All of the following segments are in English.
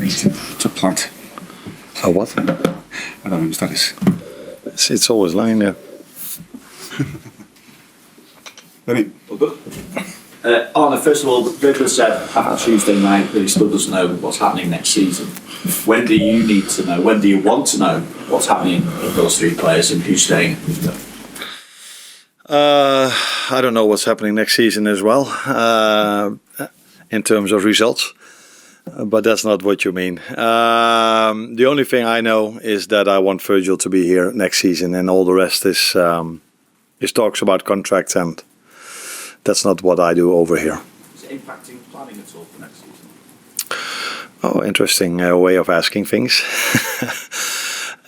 It's a plant. A what? I don't know what that is. It's always lying there. Benny? Arne, first of all, Virgil said after Tuesday night that he still doesn't know what's happening next season. When do you need to know? When do you want to know what's happening with those three players and who's staying? I don't know what's happening next season as well, in terms of results. But that's not what you mean. The only thing I know is that I want Virgil to be here next season, and all the rest is talks about contracts, and that's not what I do over here. Is it impacting planning at all for next season? Oh, interesting way of asking things.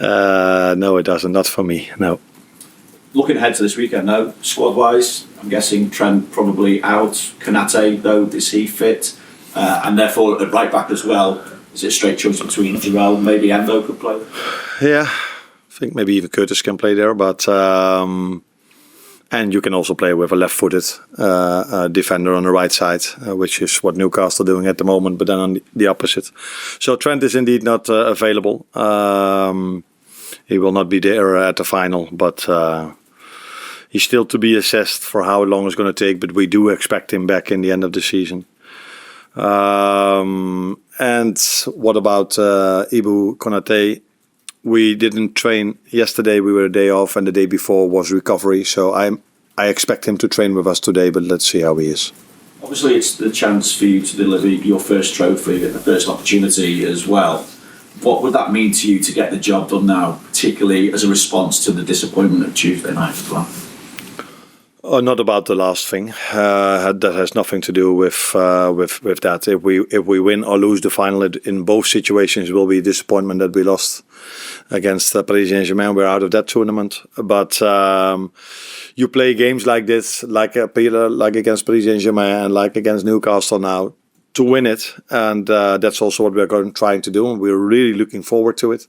No, it doesn't. Not for me. No. Looking ahead to this weekend now, squad-wise, I'm guessing Trent probably out. Konaté, though, is he fit? And therefore, at right back as well, is it a straight choice between Jarell, maybe Endo could play? Yeah, I think maybe even Curtis can play there, but and you can also play with a left-footed defender on the right side, which is what Newcastle are doing at the moment, but then on the opposite. So Trent is indeed not available. He will not be there at the final, but he's still to be assessed for how long it's going to take, but we do expect him back in the end of the season. And what about Ibu Konaté? We didn't train yesterday. We were a day off, and the day before was recovery. So I expect him to train with us today, but let's see how he is. Obviously, it's the chance for you to deliver your first trophy, the first opportunity as well. What would that mean to you to get the job done now, particularly as a response to the disappointment of Tuesday night as well? Oh, not about the last thing. That has nothing to do with that. If we win or lose the final, in both situations, it will be a disappointment that we lost against Paris Saint-Germain. We're out of that tournament. But you play games like this, like against Paris Saint-Germain and like against Newcastle now, to win it. And that's also what we're trying to do. And we're really looking forward to it.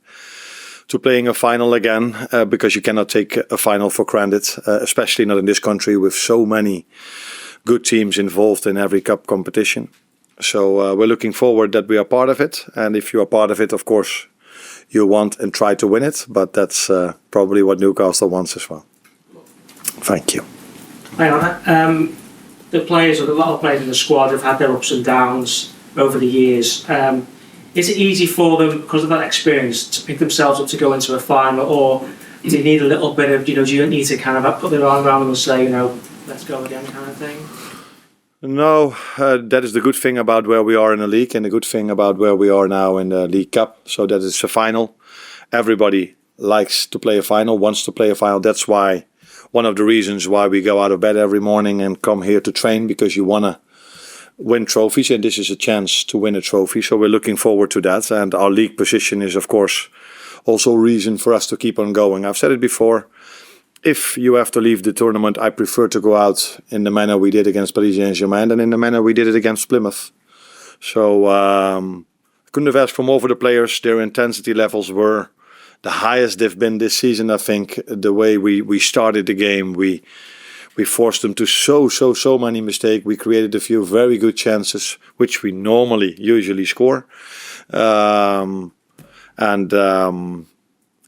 To playing a final again, because you cannot take a final for granted, especially not in this country with so many good teams involved in every cup competition. So we're looking forward that we are part of it. And if you are part of it, of course, you want and try to win it. But that's probably what Newcastle wants as well. Thank you. Hi, Arne. The players, or a lot of players in the squad, have had their ups and downs over the years. Is it easy for them, because of that experience, to pick themselves up to go into a final, or do you need a little bit of, do you need to kind of put their arm around them and say, let's go again kind of thing? No, that is the good thing about where we are in the league, and the good thing about where we are now in the League Cup. So that it's a final. Everybody likes to play a final, wants to play a final. That's why, one of the reasons why we go out of bed every morning and come here to train, because you want to win trophies, and this is a chance to win a trophy. So we're looking forward to that. And our league position is, of course, also a reason for us to keep on going. I've said it before. If you have to leave the tournament, I prefer to go out in the manner we did against Paris Saint-Germain than in the manner we did it against Plymouth. So I couldn't have asked for more for the players. Their intensity levels were the highest they've been this season. I think the way we started the game, we forced them to so many mistakes. We created a few very good chances, which we usually score.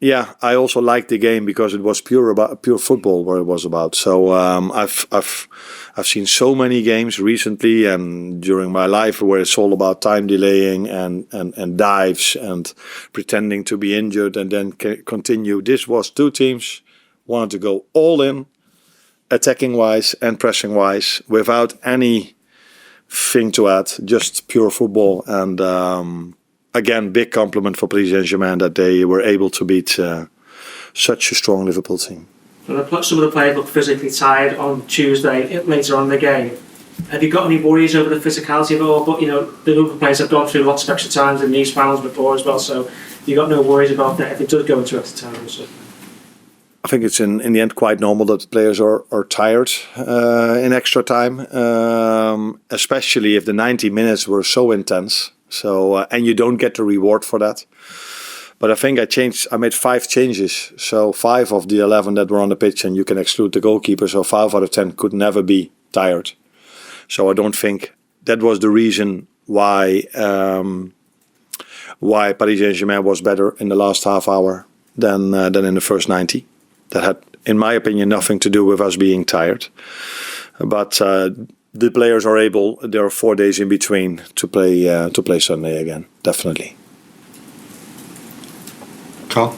Yeah, I also liked the game because it was pure football. What it was about. So I've seen so many games recently and during my life where it's all about time delaying and dives and pretending to be injured and then continue. This was two teams wanted to go all in, attacking wise and pressing wise, without anything to add, just pure football. And again, big compliment for Paris Saint-Germain that they were able to beat such a strong Liverpool team. Some of the players looked physically tired on Tuesday, later on in the game. Have you got any worries over the physicality of it all? But the Liverpool players have gone through lots of extra times in these finals before as well, so you got no worries about that if it does go into extra time. So. I think it's in the end quite normal that players are tired in extra time, especially if the 90 minutes were so intense. So and you don't get the reward for that. But I think I made 5 changes. So 5 of the 11 that were on the pitch, and you can exclude the goalkeeper. So 5 out of 10 could never be tired. So I don't think that was the reason why why Paris Saint-Germain was better in the last half hour than in the first 90. That had, in my opinion, nothing to do with us being tired. But the players are able. There are 4 days in between to play Sunday again. Definitely. Carl?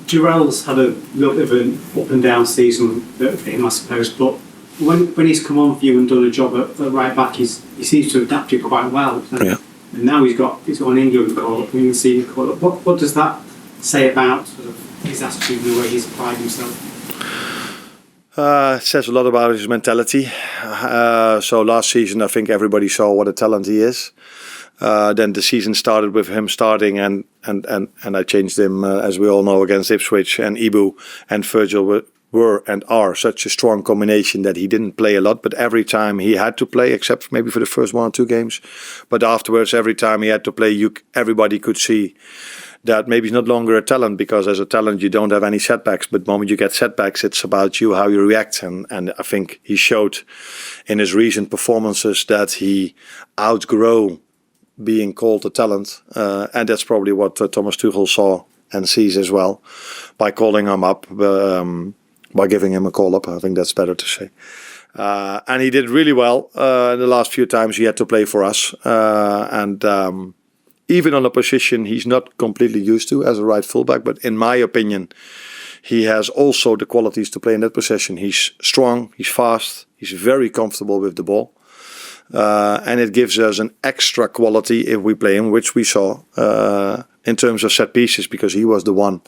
Jarell's had a little bit of an up and down season for him, I suppose, but when he's come on for you and done a job at right back, he seems to adapt it quite well. Yeah. And now he's got an England call up, England senior call up. What does that say about sort of his attitude and the way he's applied himself? It says a lot about his mentality. So last season, I think everybody saw what a talent he is. Then the season started with him starting, and I changed him, as we all know, against Ipswich. And Ibu and Virgil were and are such a strong combination that he didn't play a lot. But every time he had to play, except maybe for the first 1 or 2 games. But afterwards, every time he had to play, everybody could see that maybe he's not longer a talent, because as a talent you don't have any setbacks. But the moment you get setbacks, it's about you, how you react. And I think he showed in his recent performances that he outgrew being called a talent, and that's probably what Thomas Tuchel saw and sees as well by calling him up, by giving him a call up. I think that's better to say. And he did really well the last few times he had to play for us, and even on a position he's not completely used to as a right fullback. But in my opinion, he has also the qualities to play in that position. He's strong, he's fast, he's very comfortable with the ball. And it gives us an extra quality if we play him, which we saw in terms of set pieces, because he was the one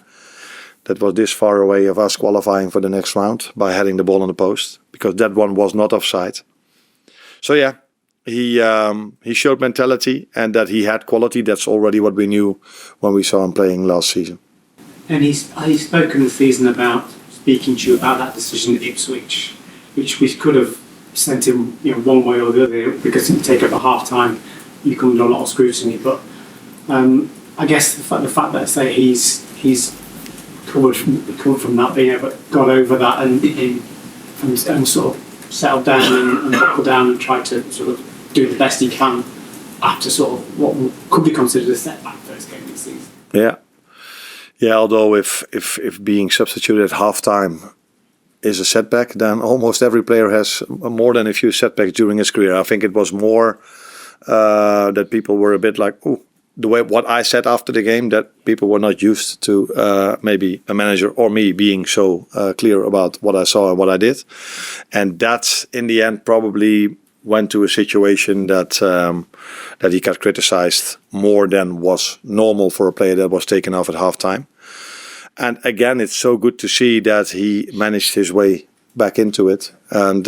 that was this far away of us qualifying for the next round by heading the ball on the post, because that one was not offside. So yeah, he showed mentality, and that he had quality. That's already what we knew when we saw him playing last season. And he's spoken this season about speaking to you about that decision at Ipswich, which we could have sent him, one way or the other, because it take up a half time. You come under a lot of scrutiny, but I guess the fact that say he's come from that, being able to got over that and sort of settled down and buckled down and tried to sort of do the best he can after sort of what could be considered a setback first game of the season. Yeah. Although if being substituted at half time is a setback, then almost every player has more than a few setbacks during his career. I think it was more that people were a bit like, oh, the way what I said after the game, that people were not used to maybe a manager or me being so clear about what I saw and what I did. And that in the end probably went to a situation that he got criticized more than was normal for a player that was taken off at halftime. And again, it's so good to see that he managed his way back into it. And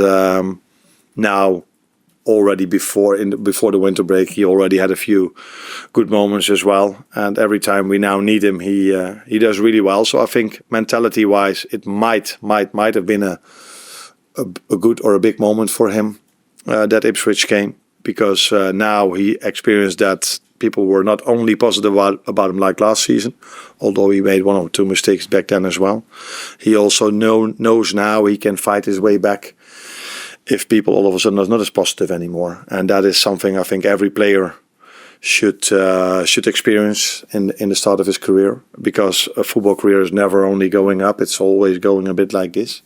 now, already before the winter break, he already had a few good moments as well. And every time we now need him, he does really well. So I think mentality-wise, it might have been a good or a big moment for him, that Ipswich game, because now he experienced that people were not only positive about him like last season, although he made 1 or 2 mistakes back then as well. He also knows now he can fight his way back if people all of a sudden are not as positive anymore. And that is something I think every player should experience in the start of his career, because a football career is never only going up, it's always going a bit like this.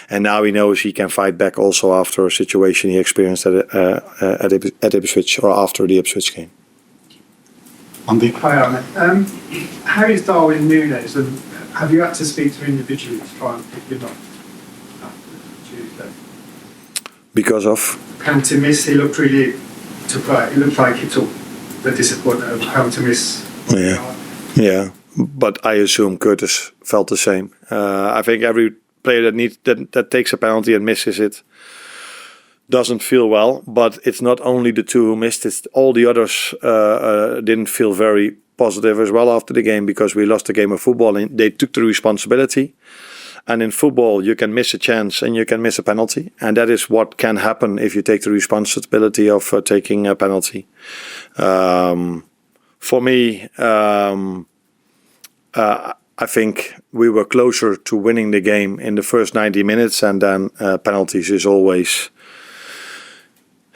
And now he knows he can fight back also after a situation he experienced at Ipswich, or after the Ipswich game. Andy? Hi, Arne. How is Darwin Nunez, and have you had to speak to him individually to try and pick him up after Tuesday? Because of? Penalty miss, he looked really it looked like he took the disappointment of penalty miss. Yeah. But I assume Curtis felt the same. I think every player that takes a penalty and misses it doesn't feel well, but it's not only the two who missed it, all the others didn't feel very positive as well after the game, because we lost the game of football and they took the responsibility. And in football you can miss a chance and you can miss a penalty, and that is what can happen if you take the responsibility of taking a penalty. For me, I think we were closer to winning the game in the first 90 minutes, and then penalties is always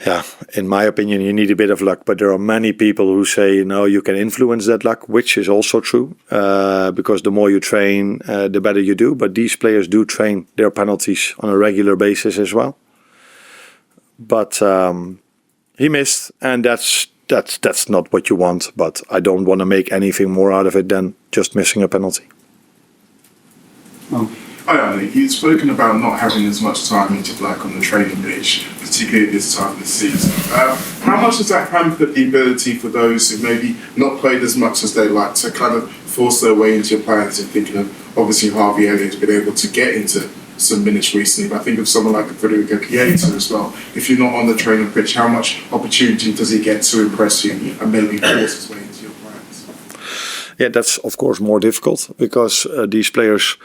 Yeah, in my opinion, you need a bit of luck, but there are many people who say, no, you can influence that luck, which is also true, because the more you train, the better you do. But these players do train their penalties on a regular basis as well. But he missed, and that's not what you want. But I don't want to make anything more out of it than just missing a penalty. Oh. Hi, Arne. You've spoken about not having as much time as you'd like on the training pitch, particularly at this time of the season. How much has that hampered the ability for those who maybe not played as much as they like to kind of force their way into your plans? And thinking of, obviously, Harvey Elliott's been able to get into some minutes recently, but I think of someone like Federico Chiesa as well. If you're not on the training pitch, how much opportunity does he get to impress you and maybe force his way into your plans? Yeah, that's of course more difficult because these players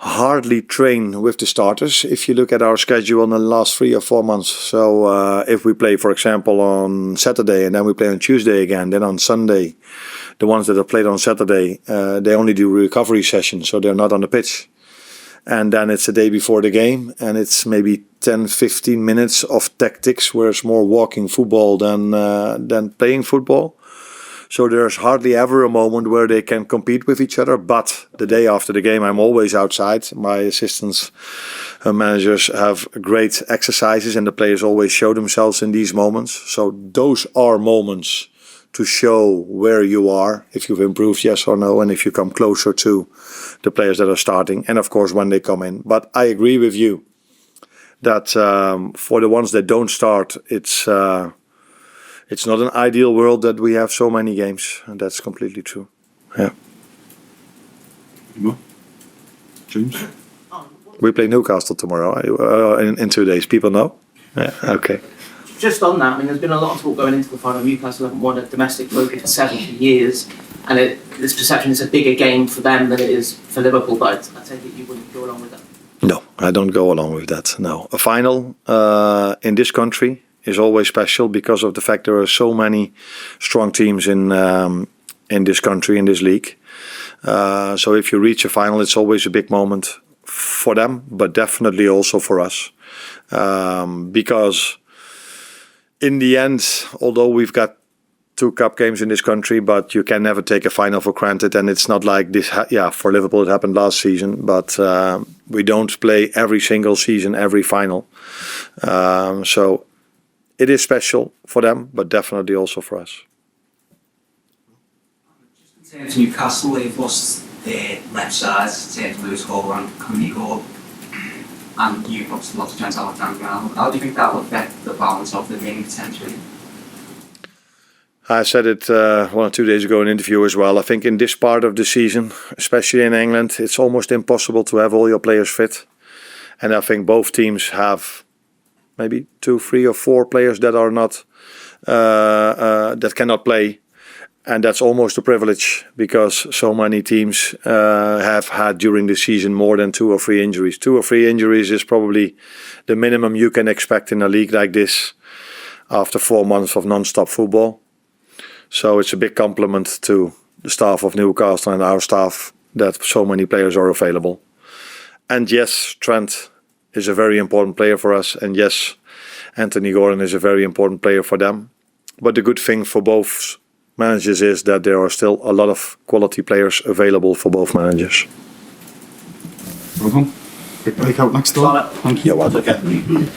hardly train with the starters if you look at our schedule in the last 3 or 4 months. So if we play, for example, on Saturday and then we play on Tuesday again, then on Sunday, the ones that have played on Saturday, they only do recovery sessions, so they're not on the pitch. And then it's the day before the game and it's maybe 10-15 minutes of tactics where it's more walking football than playing football. So there's hardly ever a moment where they can compete with each other. But the day after the game, I'm always outside. My assistants and managers have great exercises and the players always show themselves in these moments. So those are moments to show where you are, if you've improved, yes or no, and if you come closer to the players that are starting. And of course, when they come in. But I agree with you that for the ones that don't start, it's not an ideal world that we have so many games, and that's completely true. Yeah. Any more? James? We play Newcastle tomorrow in 2 days. People know? Yeah. Okay. Just on that, I mean, there's been a lot of talk going into the final. Newcastle haven't won a domestic trophy for 70 years, and this perception is a bigger game for them than it is for Liverpool. But I take it you wouldn't go along with that. No, I don't go along with that. No, a final in this country is always special because of the fact there are so many strong teams in this country, in this league. So if you reach a final, it's always a big moment for them, but definitely also for us. Because in the end, although we've got 2 cup games in this country, but you can never take a final for granted. And it's not like this, for Liverpool it happened last season, but we don't play every single season, every final. So it is special for them, but definitely also for us. Just in terms of Newcastle, they've lost their left side in terms of Lewis Hall and Konaté, and you've lost lots of Trent Alexander-Arnold. How do you think that will affect the balance of the game potentially? I said it 1 or 2 days ago in an interview as well. I think in this part of the season, especially in England, it's almost impossible to have all your players fit. And I think both teams have maybe 2, 3 or 4 players that are not that cannot play, and that's almost a privilege because so many teams have had during the season more than 2 or 3 injuries. 2 or 3 injuries is probably the minimum you can expect in a league like this after 4 months of non-stop football. So it's a big compliment to the staff of Newcastle and our staff that so many players are available. And yes, Trent is a very important player for us. And yes, Anthony Gordon is a very important player for them. But the good thing for both managers is that there are still a lot of quality players available for both managers. Well done. Quick break out next door. Thank you. You're welcome.